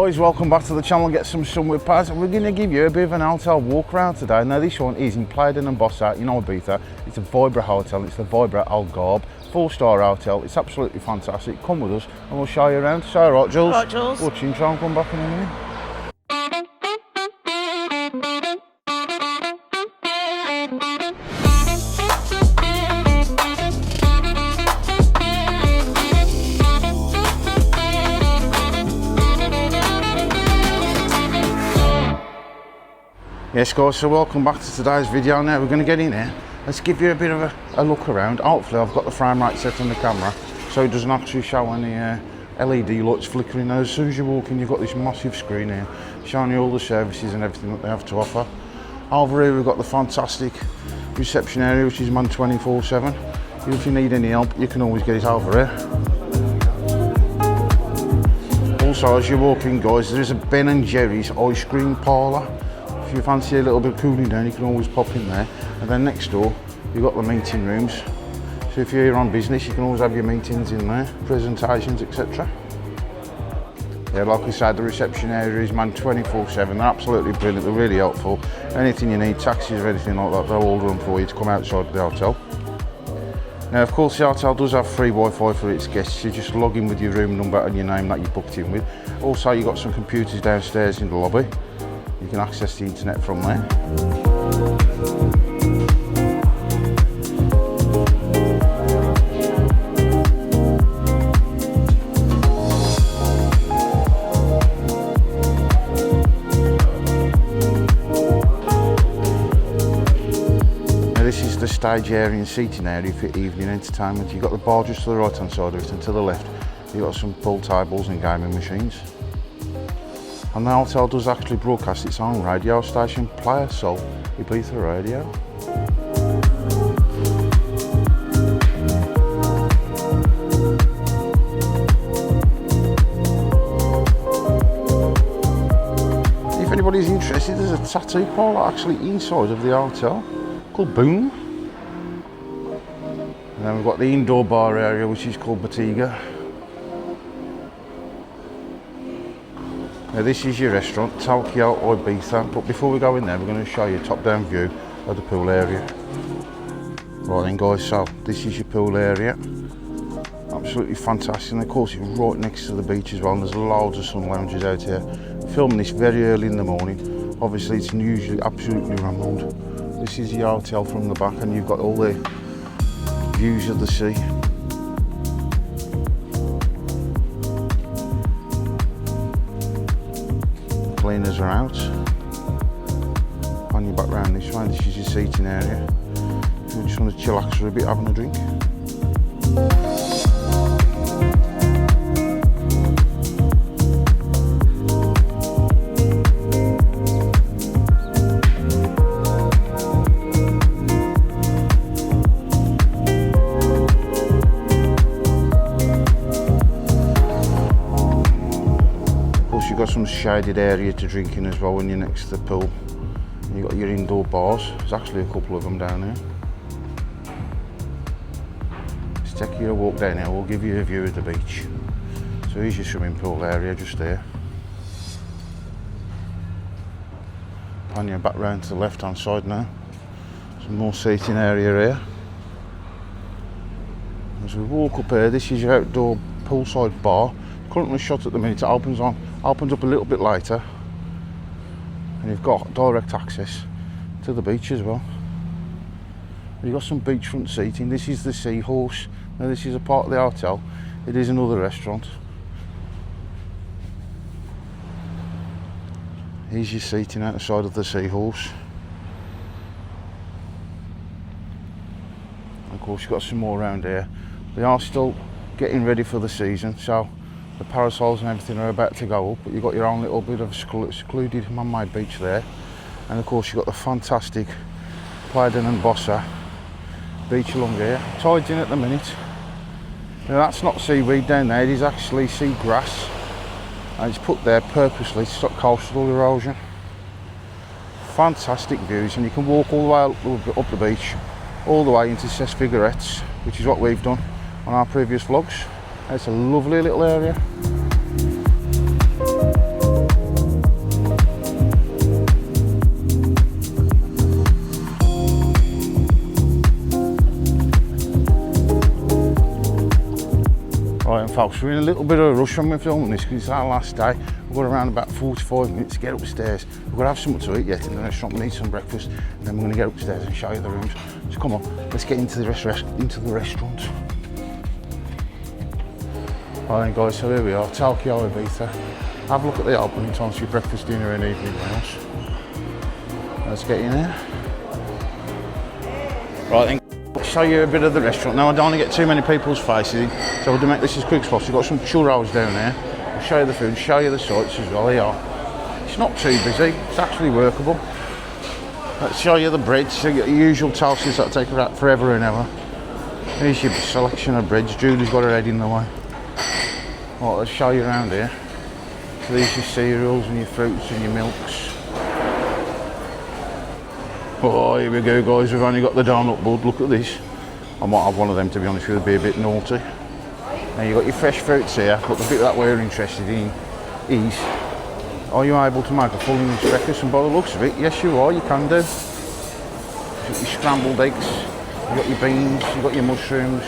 guys, welcome back to the channel. Get some sun with Paz. We're going to give you a bit of an hotel walk around today. Now this one is in Playa D'en Bossa, you know Ibiza. It's a Vibra hotel, it's the Vibra Algarb, 4-star hotel. It's absolutely fantastic. Come with us and we'll show you around. So alright Jules? Alright Jules. Watch intro and come back in a minute. Yes guys, so welcome back to today's video. Now we're going to get in here. Let's give you a bit of a look around. Hopefully I've got the frame rate set on the camera so it doesn't actually show any LED lights flickering. Now, as soon as you walk in, you've got this massive screen here showing you all the services and everything that they have to offer. Over here we've got the fantastic reception area, which is manned 24/7. If you need any help, you can always get it over here. Also, as you walk in guys, there is a Ben & Jerry's ice cream parlour. If you fancy a little bit of cooling down, you can always pop in there. And then next door, you've got the meeting rooms. So if you're here on business, you can always have your meetings in there, presentations, etc. Yeah, like I said, the reception area is manned 24/7. They're absolutely brilliant, they're really helpful. Anything you need, taxis or anything like that, they'll all run for you to come outside the hotel. Now, of course, the hotel does have free Wi-Fi for its guests. You just log in with your room number and your name that you booked in with. Also, you've got some computers downstairs in the lobby. You can access the internet from there. Now this is the stage area and seating area for evening entertainment. You've got the bar just to the right hand side of it, and to the left you've got some pool tables and gaming machines. And the hotel does actually broadcast its own radio station, Playa Soul Ibiza Radio. If anybody's interested, there's a tattoo parlour actually inside of the hotel called Boom. And then we've got the indoor bar area, which is called Bottega. Now this is your restaurant, Talita or Ibiza, but before we go in there we're going to show you a top-down view of the pool area. Right then guys, so this is your pool area. Absolutely fantastic, and of course it's right next to the beach as well, and there's loads of sun lounges out here. I'm filming this very early in the morning. Obviously it's usually absolutely rammed. This is the hotel from the back, and you've got all the views of the sea. Cleaners are out. On your back round this way, this is your seating area. If you just want to chillax for a bit, having a drink. You've got some shaded area to drink in as well when you're next to the pool. And you've got your indoor bars. There's actually a couple of them down here. Let's take you a walk down here. We'll give you a view of the beach. So here's your swimming pool area just there. Pan your back round to the left hand side now. Some more seating area here. As we walk up here, this is your outdoor poolside bar. Currently shut at the minute. It opens up a little bit later, and you've got direct access to the beach as well. You've got some beachfront seating. This is the Seahorse. Now this is a part of the hotel. It is another restaurant. Here's your seating out the side of the Seahorse. Of course you've got some more around here. They are still getting ready for the season, so the parasols and everything are about to go up, but you've got your own little bit of secluded man-made beach there. And of course you've got the fantastic Playa D'en Bossa beach along here. Tide's in at the minute. Now that's not seaweed down there, it is actually sea grass. And it's put there purposely to stop coastal erosion. Fantastic views, and you can walk all the way up the beach, all the way into Ses Figuerettes, which is what we've done on our previous vlogs. It's a lovely little area. folks, we're in a little bit of a rush when we're filming this because it's our last day. We've got around about 45 minutes to get upstairs. We've got to have something to eat yet in the restaurant. We need some breakfast, and then we're going to get upstairs and show you the rooms. So come on, let's get into the restaurant. Right then guys, so here we are, Hotel Vibra. Have a look at the opening times for your breakfast, dinner and evening meals. Let's get in there. Right then, I'll show you a bit of the restaurant. Now I don't want to get too many people's faces, so we'll make this as quick as possible. We've got some churros down there. I'll show you the food, show you the sights as well. They are. It's not too busy, it's actually workable. Let's show you the breads. So you get the usual toasters that take forever and ever. Here's your selection of breads. Julie's got her head in the way. Right, let's show you around here. So these are your cereals and your fruits and your milks. Oh, here we go guys, we've only got the donut bud, look at this. I might have one of them to be honest with you, be a bit naughty. Now you've got your fresh fruits here, but the bit that we're interested in is, are you able to make a full English breakfast? And by the looks of it, yes you are, you can do. You've got your scrambled eggs, you've got your beans, you've got your mushrooms,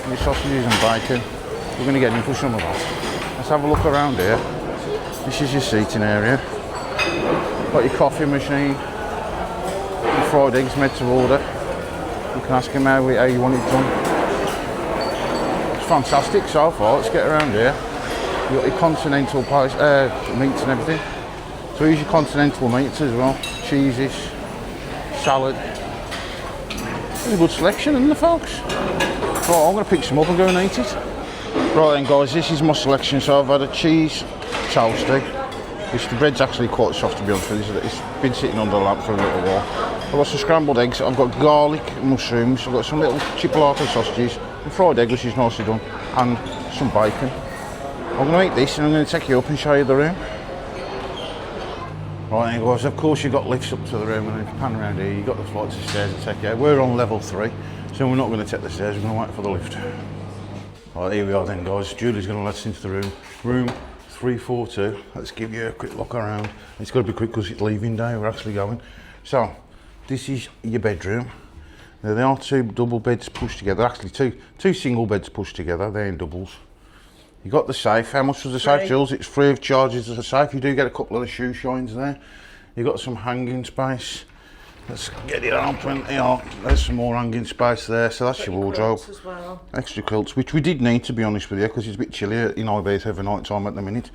your sausages and bacon. We're going to get in for some of that. Let's have a look around here. This is your seating area. Got your coffee machine. Fried eggs made to order. You can ask him how you want it done. It's fantastic so far. Let's get around here. You've got your continental meats and everything. So here's your continental meats as well. Cheeses, salad. It's a good selection, isn't it, folks? Right, I'm going to pick some up and go and eat it. Right then guys, this is my selection. So I've had a cheese toasty. The bread's actually quite soft to be honest with you. It's been sitting under the lamp for a little while. I've got some scrambled eggs, I've got garlic mushrooms, I've got some little chipolata sausages, and fried egg which is nicely done, and some bacon. I'm going to eat this and I'm going to take you up and show you the room. Right then guys, of course you've got lifts up to the room, and if you pan around here you've got the flights of stairs to take you out. We're on level 3, so we're not going to take the stairs, we're going to wait for the lift. Right, here we are then guys, Julie's going to let us into the room. Room 342. Let's give you a quick look around. It's got to be quick because it's leaving day, we're actually going. So, this is your bedroom. Now there are 2 double beds pushed together, actually two single beds pushed together, they're in doubles. You got the safe. How much was the safe, Jules? It's free of charges as a safe. You do get a couple of the shoe shines there. You got some hanging space. Let's get it open. Yeah, there's some more hanging space there. So that's your wardrobe. As well. Extra quilts, which we did need to be honest with you, because it's a bit chilly in Ibiza over night time at the minute.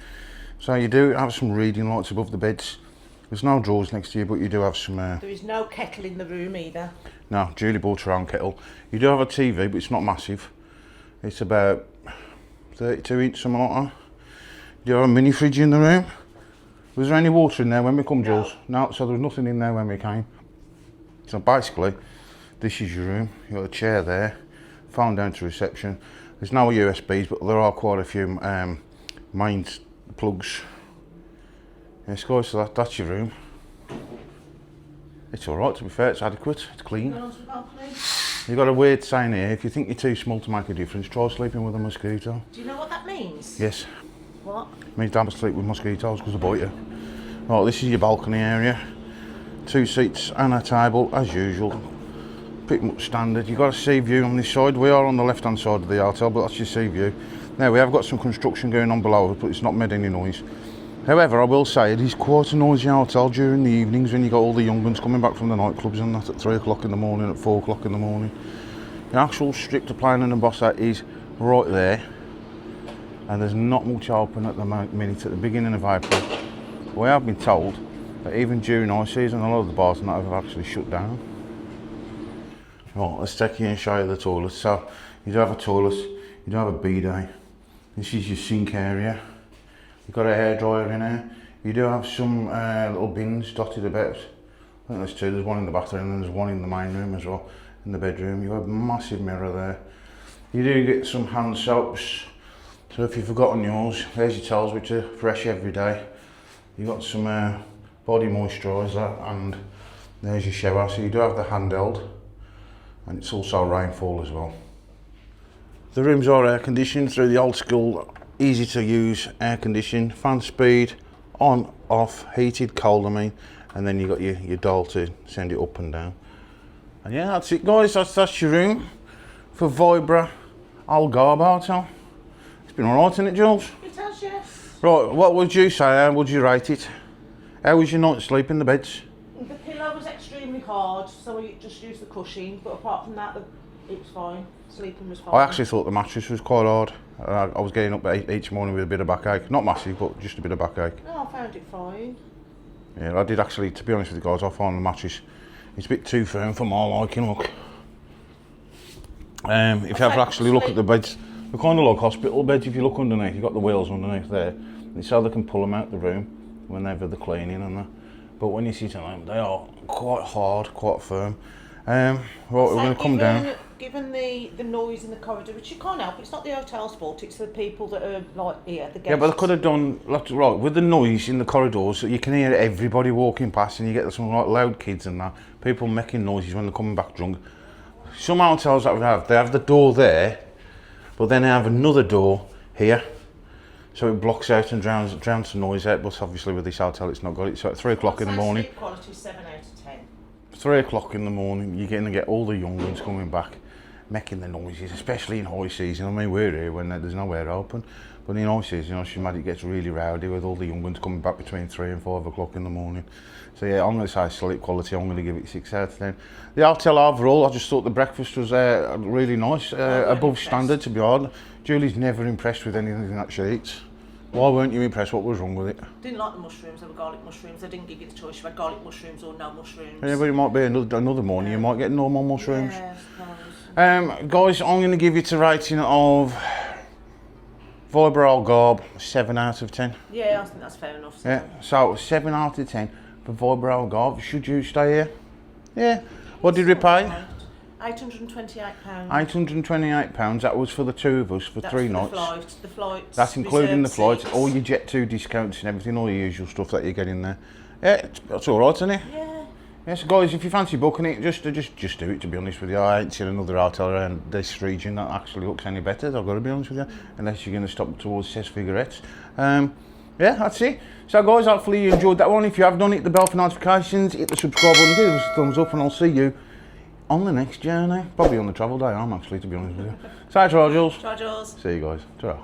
So you do have some reading lights above the beds. There's no drawers next to you, but you do have some... There is no kettle in the room either. No, Julie bought her own kettle. You do have a TV, but it's not massive. It's about 32 inch, something like that. You have a mini fridge in the room. Was there any water in there when we come, Jules? No, so there was nothing in there when we came. So basically, this is your room. You've got a chair there, phone down to reception. There's no USBs, but there are quite a few main plugs. Yes guys, so that's your room. It's alright to be fair, it's adequate, it's clean. You've got a weird saying here, if you think you're too small to make a difference, try sleeping with a mosquito. Do you know what that means? Yes. What? It means don't sleep with mosquitoes because they bite you. Right, this is your balcony area. 2 seats and a table as usual. Pretty much standard. You've got a sea view on this side. We are on the left hand side of the hotel, but that's your sea view. Now we have got some construction going on below us, but it's not made any noise. However, I will say it is quite a noisy hotel during the evenings when you got all the young ones coming back from the nightclubs and that at 3 o'clock in the morning, at 4 o'clock in the morning. The actual strip to Playa D'en Bossa is right there, and there's not much open at the minute at the beginning of April. We have been told that even during high season, a lot of the bars and that have actually shut down. Right, let's take you and show you the toilets. So, you do have a toilet, you do have a bidet. This is your sink area. You've got a hairdryer in here. You do have some little bins dotted about. I think there's 2, there's one in the bathroom and there's one in the main room as well, in the bedroom. You have a massive mirror there. You do get some hand soaps. So if you've forgotten yours, there's your towels which are fresh every day. You've got some body moisturiser, and there's your shower. So you do have the handheld, and it's also rainfall as well. The rooms are air conditioned through the old school, easy to use air conditioning, fan speed, on, off, heated, cold I mean, and then you got your dial to send it up and down. And yeah, that's it guys, that's your room for Vibra Algarb Hotel. It's been alright, hasn't it, Jules? It has, yes. Right, what would you say? How would you rate it? How was your night's sleep in the beds? The pillow was extremely hard, so we just used the cushion, but apart from that, it was fine. Sleeping was fine. I actually thought the mattress was quite hard. I was getting up each morning with a bit of backache. Not massive, but just a bit of backache. No, I found it fine. Yeah, I did actually, to be honest with you guys, I found the mattress, it's a bit too firm for my liking, look. If you ever actually look at the beds, they're kind of like hospital beds. If you look underneath, you've got the wheels underneath there. It's so they can pull them out the room whenever they're cleaning and that. But when you sit on them, they are quite hard, quite firm. Right, we're going to come down. Given the noise in the corridor, which you can't help, it's not the hotel's fault, it's the people that are like here, the guests. Yeah, but they could have done, right, with the noise in the corridors, so you can hear everybody walking past and you get some like loud kids and that, people making noises when they're coming back drunk. Some hotels that we have, they have the door there, but then they have another door here, so it blocks out and drowns the noise out, but obviously with this hotel it's not got it, so at 3 o'clock in the morning. Sleep quality 7 out of 10. 3 o'clock in the morning, you're going to get all the young ones coming back, making the noises, especially in high season. I mean, we're here when there's nowhere open, but in high season, it gets really rowdy with all the young ones coming back between 3 and 5 o'clock in the morning. So yeah, I'm going to say sleep quality, I'm going to give it 6 out of 10. The hotel overall, I just thought the breakfast was really nice, above standard, to be honest. Julie's never impressed with anything that she eats. Why weren't you impressed? What was wrong with it? Didn't like the mushrooms, they were garlic mushrooms. They didn't give you the choice, you had garlic mushrooms or no mushrooms. Yeah, but it might be another morning, you might get normal mushrooms. Yeah, I suppose. Guys, I'm going to give it a rating of Vibra Algarb, 7 out of 10. Yeah, I think that's fair enough. Yeah, so 7 out of 10 for Vibra Algarb. Should you stay here? Yeah. What did we pay? £828. £828. That was for the two of us for 3 nights. The flights. That's including the flights, seats. all your Jet 2 discounts and everything, all your usual stuff that you get in there. Yeah, that's all right, isn't it? Yeah. Yes, guys, if you fancy booking it, just do it, to be honest with you. I ain't seen another hotel around this region that actually looks any better, I've got to be honest with you, unless you're going to stop towards Ses Figuerettes. Yeah, that's it. So guys, hopefully you enjoyed that one. If you have done it, the bell for notifications, hit the subscribe button, give us a thumbs up, and I'll see you on the next journey. Probably on the travel day, I'm actually, to be honest with you. So, Jules. Ciao, Jules. See you guys. Ta-ra.